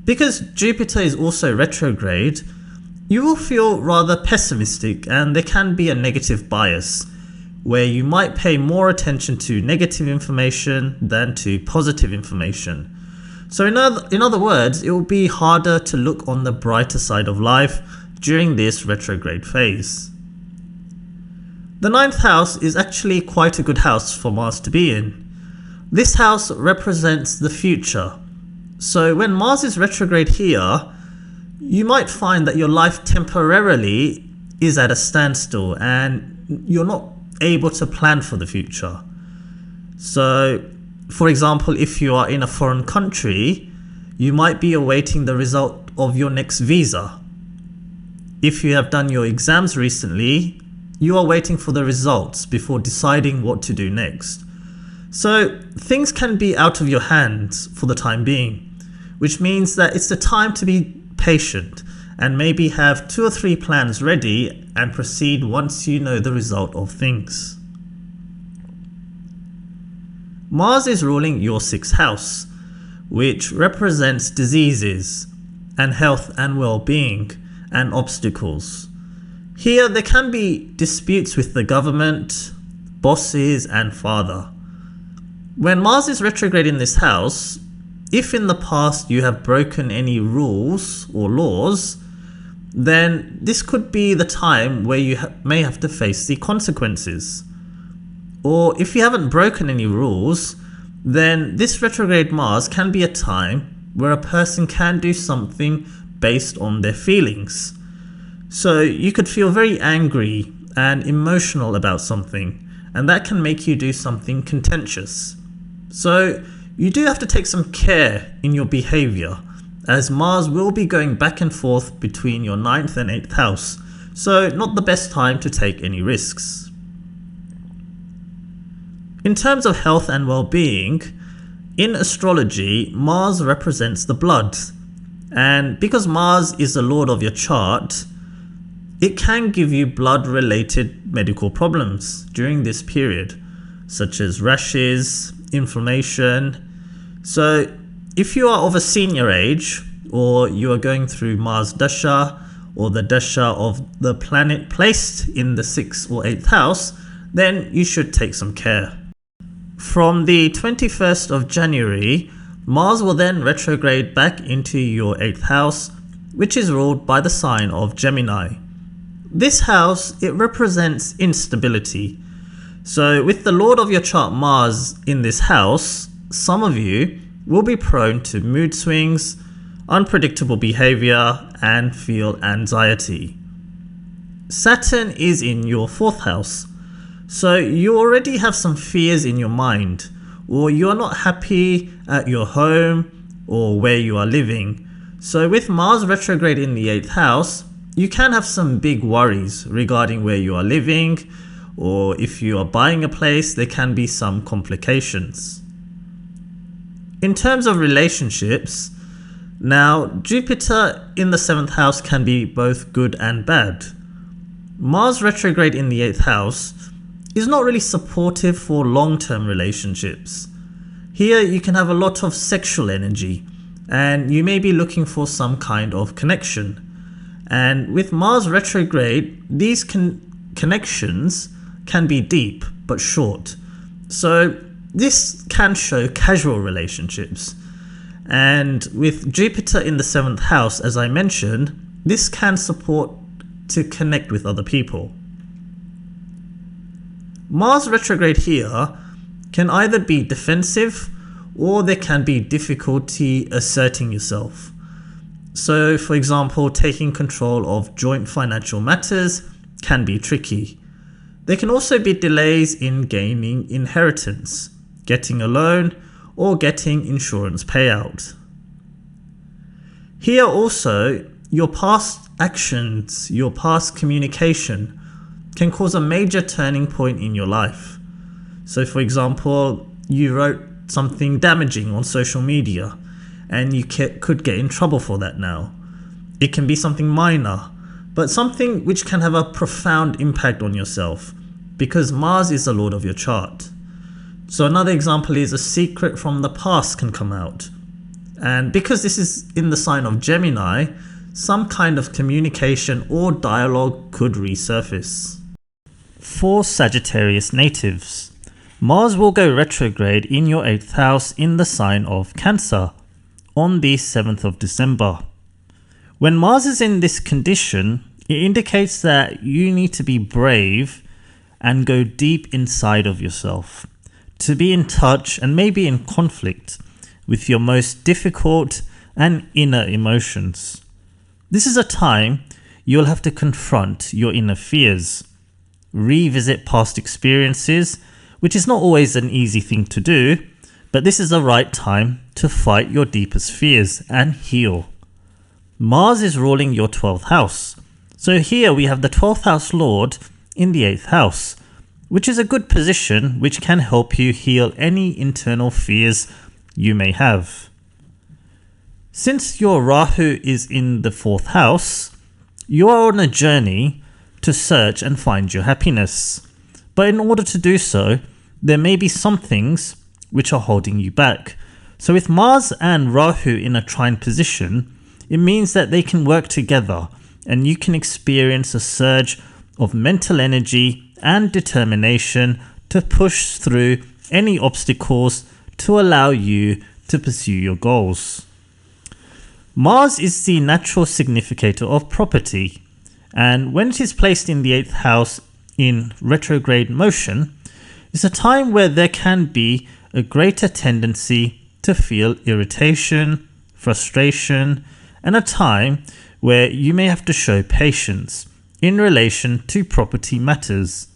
Because Jupiter is also retrograde, you will feel rather pessimistic and there can be a negative bias where you might pay more attention to negative information than to positive information. So in other words, it will be harder to look on the brighter side of life during this retrograde phase. The 9th house is actually quite a good house for Mars to be in. This house represents the future. So when Mars is retrograde here, you might find that your life temporarily is at a standstill and you're not able to plan for the future. So, for example, if you are in a foreign country, you might be awaiting the result of your next visa. If you have done your exams recently, you are waiting for the results before deciding what to do next. So things can be out of your hands for the time being, which means that it's the time to be patient and maybe have 2 or 3 plans ready and proceed once you know the result of things. Mars is ruling your 6th house, which represents diseases and health and well-being and obstacles. Here there can be disputes with the government, bosses and father. When Mars is retrograde in this house, if in the past you have broken any rules or laws, then this could be the time where you may have to face the consequences. Or if you haven't broken any rules, then this retrograde Mars can be a time where a person can do something based on their feelings. So you could feel very angry and emotional about something, and that can make you do something contentious. So you do have to take some care in your behavior, as Mars will be going back and forth between your 9th and 8th house, so not the best time to take any risks. In terms of health and well-being, in astrology, Mars represents the blood, and because Mars is the lord of your chart, it can give you blood-related medical problems during this period, such as rashes, inflammation. So if you are of a senior age, or you are going through Mars Dasha, or the Dasha of the planet placed in the 6th or 8th house, then you should take some care. From the 21st of January, Mars will then retrograde back into your 8th house, which is ruled by the sign of Gemini. This house, it represents instability. So with the lord of your chart Mars in this house, some of you will be prone to mood swings, unpredictable behavior, and feel anxiety. Saturn is in your 4th house, so you already have some fears in your mind, or you are not happy at your home or where you are living. So with Mars retrograde in the 8th house, you can have some big worries regarding where you are living, or if you are buying a place, there can be some complications. In terms of relationships, now Jupiter in the 7th house can be both good and bad. Mars retrograde in the 8th house is not really supportive for long-term relationships. Here you can have a lot of sexual energy and you may be looking for some kind of connection. And with Mars retrograde, these connections can be deep but short. So this can show casual relationships. And with Jupiter in the 7th house, as I mentioned, this can support to connect with other people. Mars retrograde here can either be defensive or there can be difficulty asserting yourself. So for example, taking control of joint financial matters can be tricky. There can also be delays in gaining inheritance, getting a loan, or getting insurance payout. Here also, your past actions, your past communication can cause a major turning point in your life. So for example, you wrote something damaging on social media and you could get in trouble for that now. It can be something minor, but something which can have a profound impact on yourself because Mars is the lord of your chart. So another example is a secret from the past can come out. And because this is in the sign of Gemini, some kind of communication or dialogue could resurface. For Sagittarius natives, Mars will go retrograde in your 8th house in the sign of Cancer on the 7th of December. When Mars is in this condition, it indicates that you need to be brave and go deep inside of yourself, to be in touch and maybe in conflict with your most difficult and inner emotions. This is a time you'll have to confront your inner fears, revisit past experiences, which is not always an easy thing to do, but this is the right time to fight your deepest fears and heal. Mars is ruling your 12th house. So here we have the 12th house lord in the 8th house, which is a good position which can help you heal any internal fears you may have. Since your Rahu is in the 4th house, you are on a journey to search and find your happiness. But in order to do so, there may be some things which are holding you back. So with Mars and Rahu in a trine position, it means that they can work together and you can experience a surge of mental energy and determination to push through any obstacles to allow you to pursue your goals. Mars is the natural significator of property, and when it is placed in the 8th house in retrograde motion, it's a time where there can be a greater tendency to feel irritation, frustration, and a time where you may have to show patience in relation to property matters.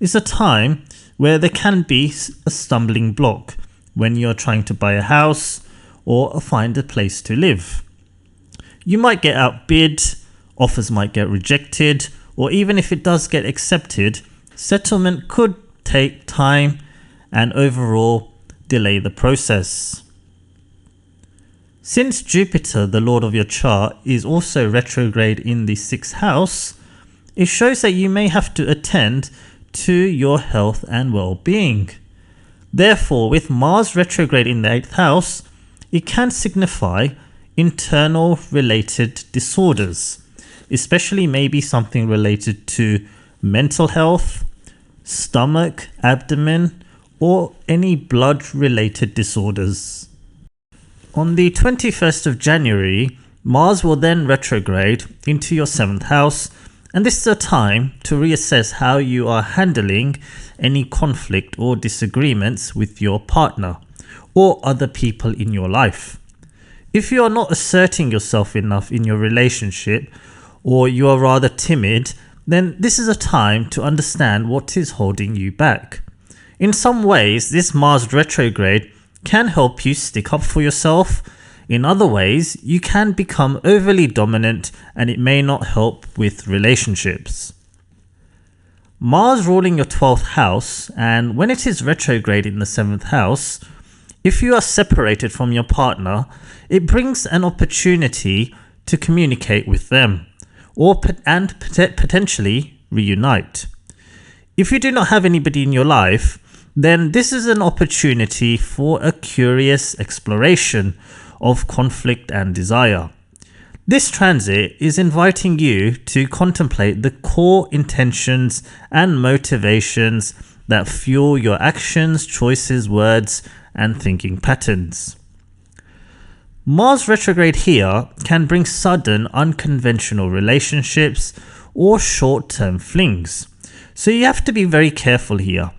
It's a time where there can be a stumbling block when you're trying to buy a house or find a place to live. You might get outbid, offers might get rejected, or even if it does get accepted, settlement could take time and overall delay the process. Since Jupiter, the lord of your chart, is also retrograde in the 6th house, it shows that you may have to attend to your health and well-being. Therefore, with Mars retrograde in the 8th house, it can signify internal related disorders, especially maybe something related to mental health, stomach, abdomen, or any blood related disorders. On the 21st of January, Mars will then retrograde into your 7th house, and this is a time to reassess how you are handling any conflict or disagreements with your partner or other people in your life. If you are not asserting yourself enough in your relationship, or you are rather timid, then this is a time to understand what is holding you back. In some ways, this Mars retrograde can help you stick up for yourself. In other ways, you can become overly dominant and it may not help with relationships. Mars ruling your 12th house, and when it is retrograde in the 7th house, if you are separated from your partner, it brings an opportunity to communicate with them and potentially reunite. If you do not have anybody in your life, then this is an opportunity for a curious exploration of conflict and desire. This transit is inviting you to contemplate the core intentions and motivations that fuel your actions, choices, words, and thinking patterns. Mars retrograde here can bring sudden, unconventional relationships or short-term flings. So you have to be very careful here.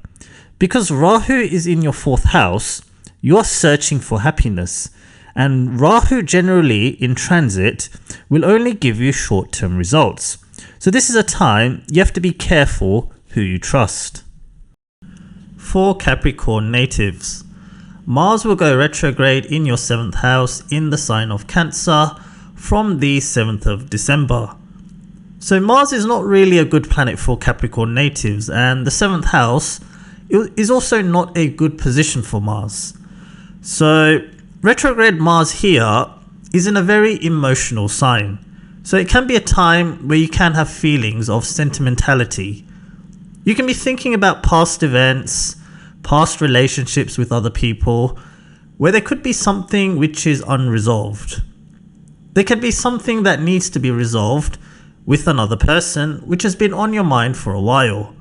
Because Rahu is in your 4th house, you are searching for happiness, and Rahu generally in transit will only give you short-term results. So this is a time you have to be careful who you trust. For Capricorn natives, Mars will go retrograde in your 7th house in the sign of Cancer from the 7th of December. So Mars is not really a good planet for Capricorn natives, and the 7th house is also not a good position for Mars. So retrograde Mars here is in a very emotional sign. So it can be a time where you can have feelings of sentimentality. You can be thinking about past events, past relationships with other people, where there could be something which is unresolved. There could be something that needs to be resolved with another person which has been on your mind for a while.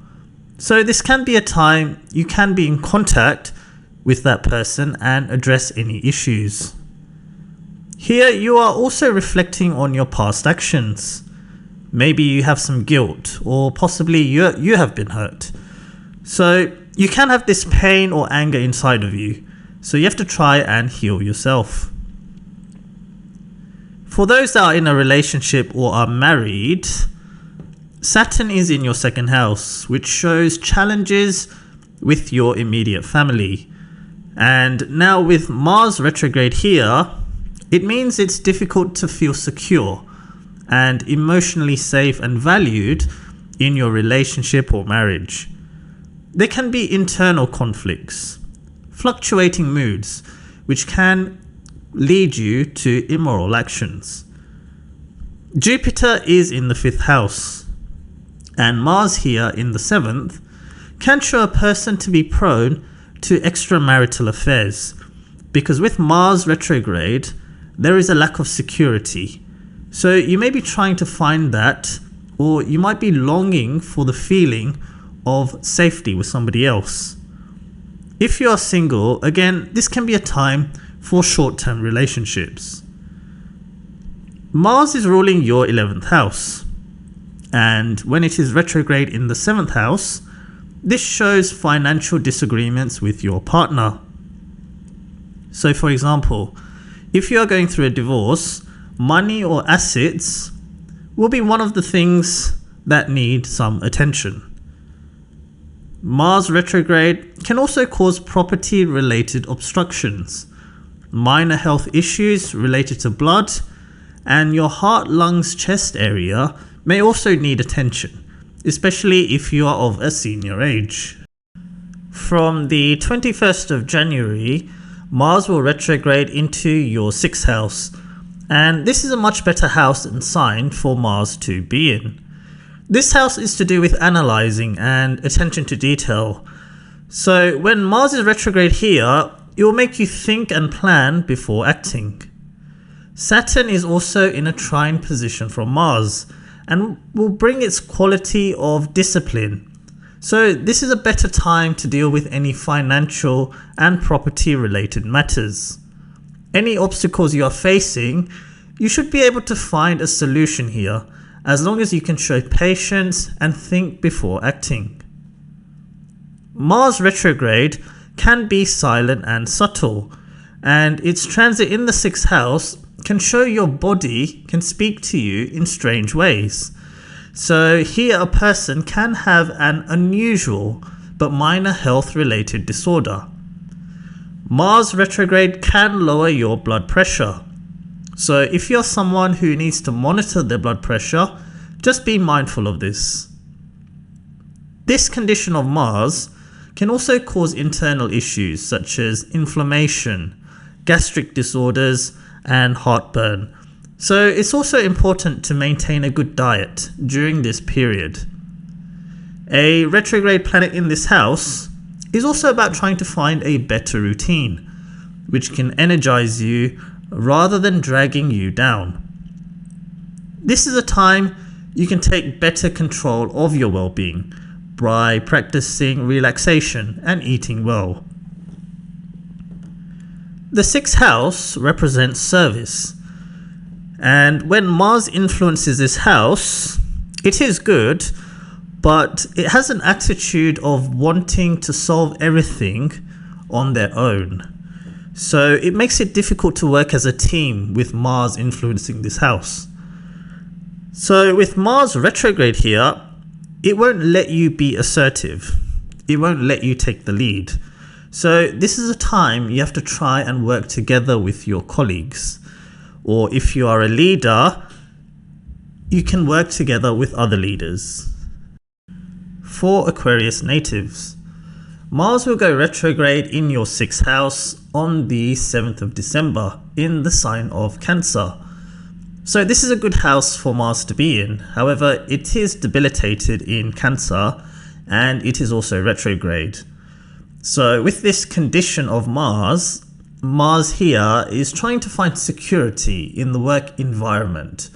So this can be a time you can be in contact with that person and address any issues. Here you are also reflecting on your past actions. Maybe you have some guilt, or possibly you have been hurt. So you can have this pain or anger inside of you. So you have to try and heal yourself. For those that are in a relationship or are married, Saturn is in your second house, which shows challenges with your immediate family. And now with Mars retrograde here, it means it's difficult to feel secure and emotionally safe and valued in your relationship or marriage. There can be internal conflicts, fluctuating moods, which can lead you to immoral actions. Jupiter is in the 5th house, and Mars here in the 7th can show a person to be prone to extramarital affairs, because with Mars retrograde there is a lack of security. So you may be trying to find that, or you might be longing for the feeling of safety with somebody else. If you are single, again, this can be a time for short-term relationships. Mars is ruling your 11th house, and when it is retrograde in the 7th house, this shows financial disagreements with your partner. So for example, if you are going through a divorce, money or assets will be one of the things that need some attention. Mars retrograde can also cause property-related obstructions, minor health issues related to blood, and your heart, lungs, chest area may also need attention, especially if you are of a senior age. From the 21st of January, Mars will retrograde into your 6th house, and this is a much better house and sign for Mars to be in. This house is to do with analysing and attention to detail. So when Mars is retrograde here, it will make you think and plan before acting. Saturn is also in a trine position from Mars and will bring its quality of discipline. So this is a better time to deal with any financial and property related matters. Any obstacles you are facing, you should be able to find a solution here, as long as you can show patience and think before acting. Mars retrograde can be silent and subtle, and its transit in the 6th house can show your body can speak to you in strange ways. So here a person can have an unusual but minor health related disorder. Mars retrograde can lower your blood pressure. So if you're someone who needs to monitor their blood pressure, just be mindful of this. This condition of Mars can also cause internal issues such as inflammation, gastric disorders, and heartburn. So it's also important to maintain a good diet during this period. A retrograde planet in this house is also about trying to find a better routine, which can energize you rather than dragging you down. This is a time you can take better control of your well-being by practicing relaxation and eating well. The 6th house represents service, and when Mars influences this house, it is good, but it has an attitude of wanting to solve everything on their own. So it makes it difficult to work as a team with Mars influencing this house. So with Mars retrograde here, it won't let you be assertive. It won't let you take the lead. So this is a time you have to try and work together with your colleagues. Or if you are a leader, you can work together with other leaders. For Aquarius natives, Mars will go retrograde in your 6th house on the 7th of December in the sign of Cancer. So this is a good house for Mars to be in. However, it is debilitated in Cancer and it is also retrograde. So with this condition of Mars, Mars here is trying to find security in the work environment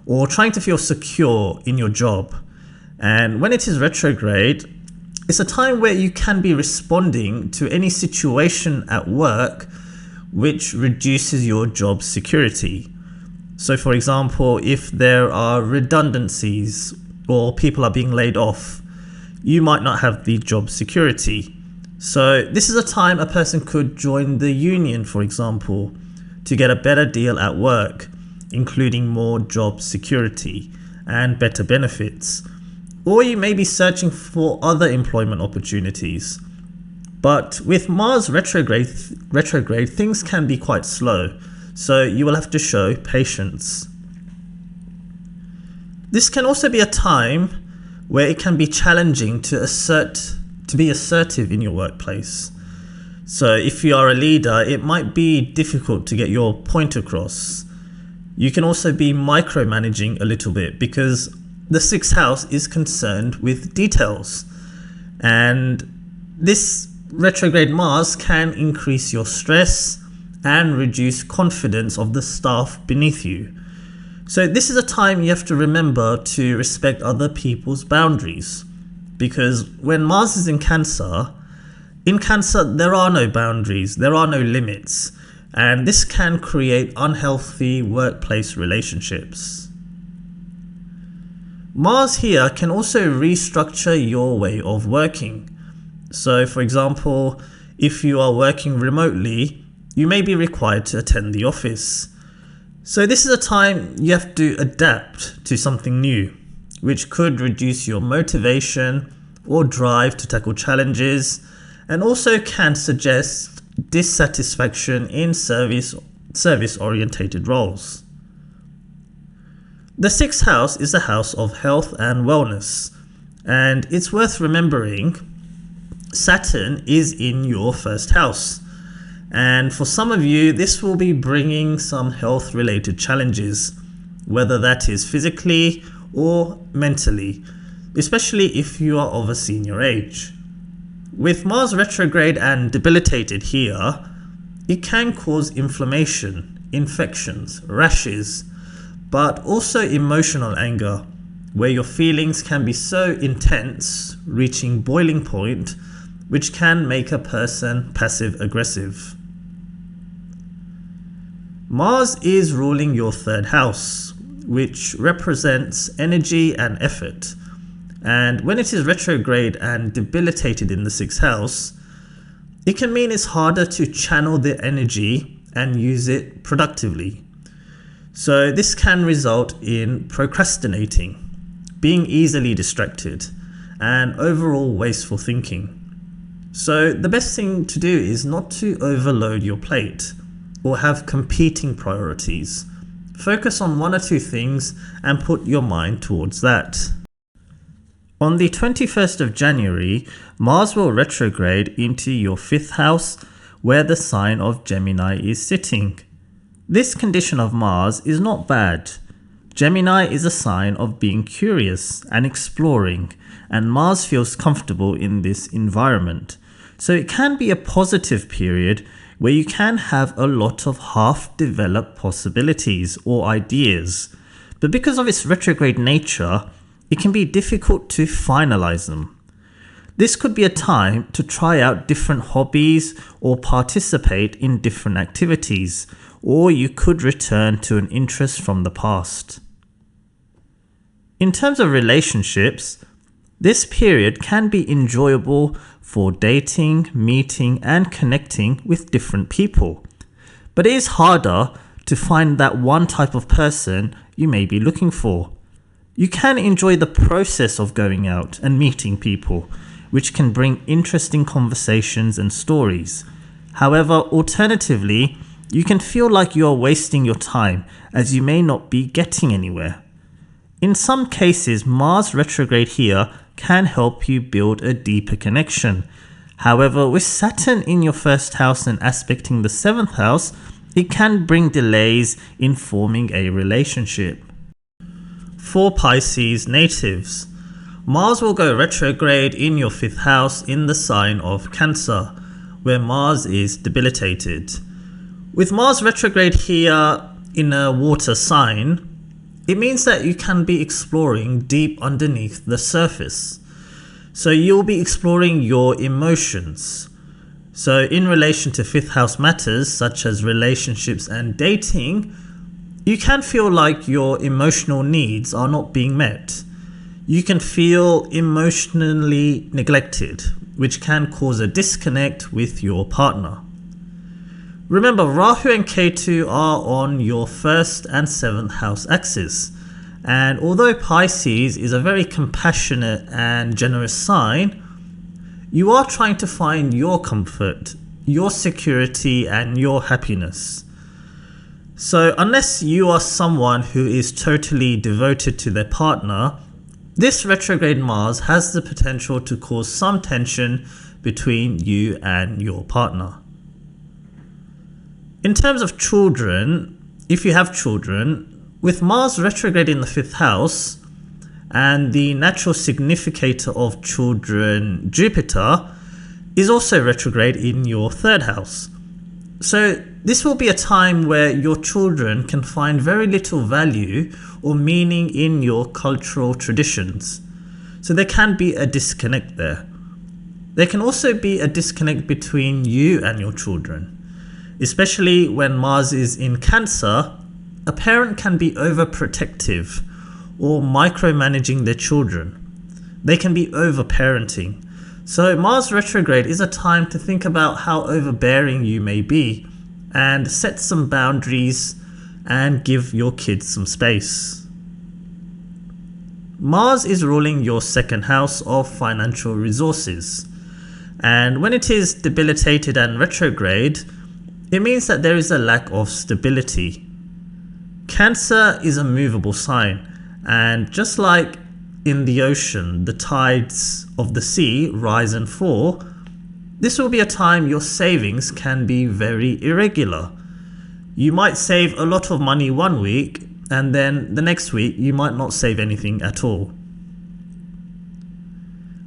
or trying to feel secure in your job. And when it is retrograde, it's a time where you can be responding to any situation at work which reduces your job security. So for example, if there are redundancies or people are being laid off, you might not have the job security. So this is a time a person could join the union, for example, to get a better deal at work, including more job security and better benefits. Or you may be searching for other employment opportunities. But with Mars retrograde, things can be quite slow, so you will have to show patience. This can also be a time where it can be challenging to be assertive in your workplace. So if you are a leader, it might be difficult to get your point across. You can also be micromanaging a little bit because the sixth house is concerned with details. And this retrograde Mars can increase your stress and reduce confidence of the staff beneath you. So this is a time you have to remember to respect other people's boundaries, because when Mars is in Cancer there are no boundaries, there are no limits, and this can create unhealthy workplace relationships. Mars here can also restructure your way of working. So for example, if you are working remotely, you may be required to attend the office. So this is a time you have to adapt to something new, which could reduce your motivation or drive to tackle challenges, and also can suggest dissatisfaction in service-orientated roles. The sixth house is the house of health and wellness, and it's worth remembering Saturn is in your first house. And for some of you, this will be bringing some health related challenges, whether that is physically or mentally, especially if you are of a senior age. With Mars retrograde and debilitated here, it can cause inflammation, infections, rashes, but also emotional anger, where your feelings can be so intense, reaching boiling point, which can make a person passive aggressive. Mars is ruling your third house, which represents energy and effort. And when it is retrograde and debilitated in the sixth house, it can mean it's harder to channel the energy and use it productively. So this can result in procrastinating, being easily distracted, and overall wasteful thinking. So the best thing to do is not to overload your plate or have competing priorities. Focus on one or two things and put your mind towards that. On the 21st of January, Mars will retrograde into your fifth house, where the sign of Gemini is sitting. This condition of Mars is not bad. Gemini is a sign of being curious and exploring, and Mars feels comfortable in this environment. So it can be a positive period where you can have a lot of half-developed possibilities or ideas. But because of its retrograde nature, it can be difficult to finalize them. This could be a time to try out different hobbies or participate in different activities, or you could return to an interest from the past. In terms of relationships, this period can be enjoyable for dating, meeting, and connecting with different people. But it is harder to find that one type of person you may be looking for. You can enjoy the process of going out and meeting people, which can bring interesting conversations and stories. However, alternatively, you can feel like you are wasting your time as you may not be getting anywhere. In some cases, Mars retrograde here can help you build a deeper connection. However, with Saturn in your first house and aspecting the seventh house, it can bring delays in forming a relationship. For Pisces natives, Mars will go retrograde in your fifth house in the sign of Cancer, where Mars is debilitated. With Mars retrograde here in a water sign, it means that you can be exploring deep underneath the surface. So you'll be exploring your emotions. So in relation to 5th house matters such as relationships and dating, you can feel like your emotional needs are not being met. You can feel emotionally neglected, which can cause a disconnect with your partner. Remember, Rahu and Ketu are on your 1st and 7th house axis. And although Pisces is a very compassionate and generous sign, you are trying to find your comfort, your security, and your happiness. So unless you are someone who is totally devoted to their partner, this retrograde Mars has the potential to cause some tension between you and your partner. In terms of children, if you have children, with Mars retrograde in the 5th house and the natural significator of children, Jupiter, is also retrograde in your 3rd house. So this will be a time where your children can find very little value or meaning in your cultural traditions. So there can be a disconnect there. There can also be a disconnect between you and your children. Especially when Mars is in Cancer, a parent can be overprotective or micromanaging their children. They can be overparenting. So Mars retrograde is a time to think about how overbearing you may be and set some boundaries and give your kids some space. Mars is ruling your 2nd house of financial resources. And when it is debilitated and retrograde, it means that there is a lack of stability. Cancer is a movable sign, and just like in the ocean, the tides of the sea rise and fall, this will be a time your savings can be very irregular. You might save a lot of money one week, and then the next week you might not save anything at all.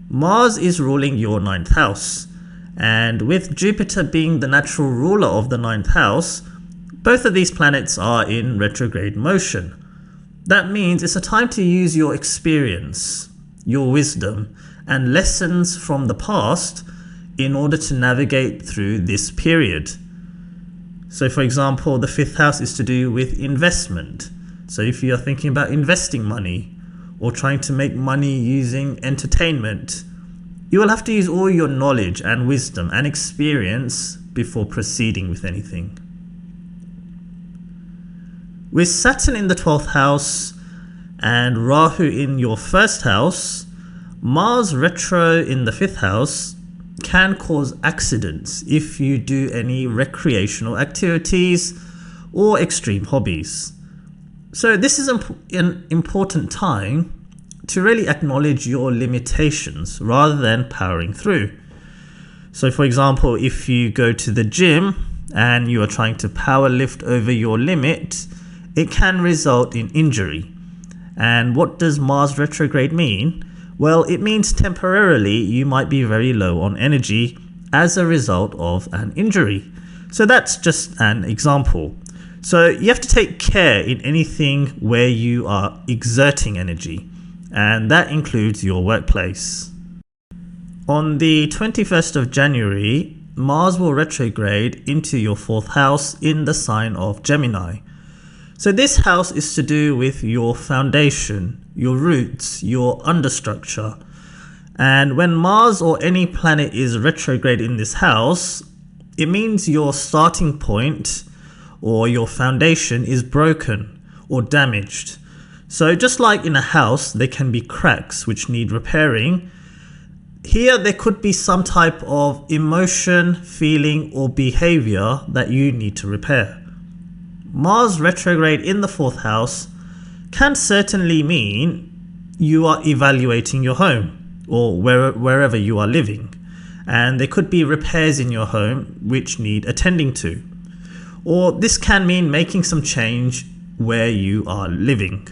Mars is ruling your 9th house, and with Jupiter being the natural ruler of the 9th house, both of these planets are in retrograde motion. That means it's a time to use your experience, your wisdom, and lessons from the past in order to navigate through this period. So for example, the 5th house is to do with investment. So if you are thinking about investing money or trying to make money using entertainment, you will have to use all your knowledge and wisdom and experience before proceeding with anything. With Saturn in the 12th house and Rahu in your 1st house, Mars retro in the 5th house can cause accidents if you do any recreational activities or extreme hobbies. So this is an important time to really acknowledge your limitations rather than powering through. So for example, if you go to the gym and you are trying to power lift over your limit, it can result in injury. And what does Mars retrograde mean? Well, it means temporarily you might be very low on energy as a result of an injury. So that's just an example. So you have to take care in anything where you are exerting energy, and that includes your workplace. On the 21st of January, Mars will retrograde into your 4th house in the sign of Gemini. So this house is to do with your foundation, your roots, your understructure. And when Mars or any planet is retrograde in this house, it means your starting point or your foundation is broken or damaged. So just like in a house, there can be cracks which need repairing. Here there could be some type of emotion, feeling, or behavior that you need to repair. Mars retrograde in the 4th house can certainly mean you are evaluating your home or wherever you are living, and there could be repairs in your home which need attending to. Or this can mean making some change where you are living.